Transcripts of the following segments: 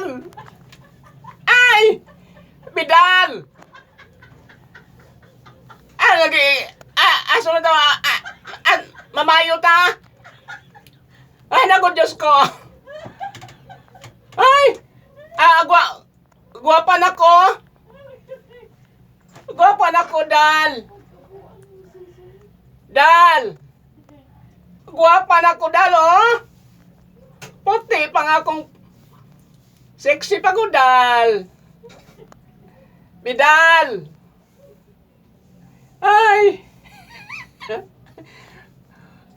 Bidal! Ay! Bidal! Lagi... aso na daw... mamayo ta! Ay, naku, Diyos ko! Ay! Guwapan ako! Guwapan ako, Dal! Dal! Guwapan ako, Dal, oh! Puti pa nga akong... sexy pa ko, Dal! Bidal! Ay!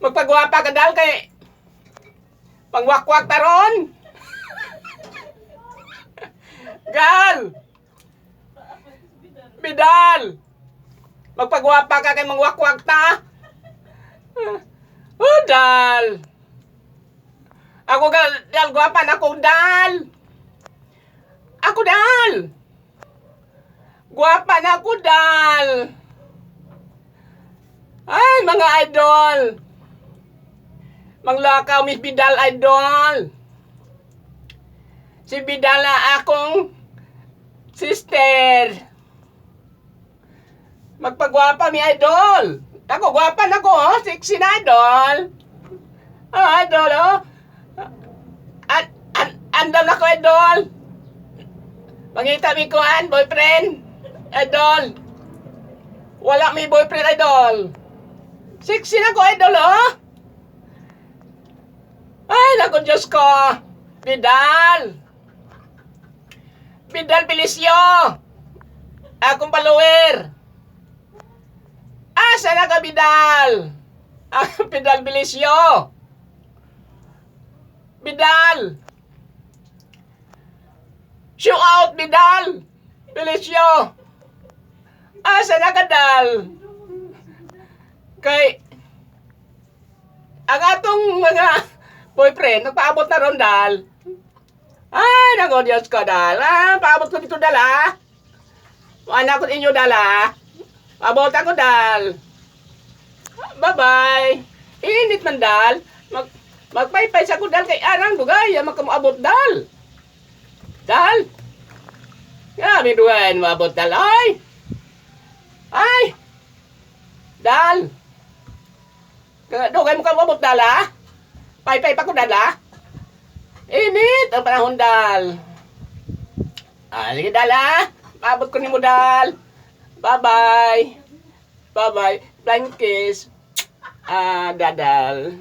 Magpagwapa ka, Dal, kay... pangwakwak taron! Gal! Bidal! Magpagwapa ka kay mangwakwak ta! Oh, Dal! Ako, Dal, gwapan ako, Dal! Ako, Dal! Gwapan ako, Dal! Ay, mga idol! Manglakaw, Miss Bidal, idol! Si Bidal na akong sister! Magpagwapa, mi idol! Ako, gwapan ako, oh! Sexy na, idol! Oh, idol, oh! Andam ako, idol! Mangita mi kuhan, boyfriend! Idol! Wala mi boyfriend, idol! Sexy na ko, idol, oh! Ay, naku, Diyos ko! Bidal! Bidal Pilisyo! Akong follower! Asa na ka, Bidal? Bidal Pilisyo! Bidal! Show out, Bidal! Pilisyo! Asa na ka, Dal? Kay... ang atong mga boyfriend, nagpaabot na ron, Dal. Ay, naku, Diyos ko, Dal. Paabot ko dito, Dal, ha? Anak ko inyo, Dal, ha? Paabot ako, Dal. Bye-bye. Init man, Dal. Magpaypay sa ko, Dal, kay arang dugay. Magkamuabot, Dal. Dal. Grabe, dugay. Maabot, Dal. Ay! Ay! Dal. Dugay mo ka maabot, Dal, ha? Paypay pa ko, Dal, ha? Init ang panahon, Dal. Sige, Dal, ha? Paabot ko ni mo, Dal. Bye-bye. Bye-bye. Flying kiss. Dadal.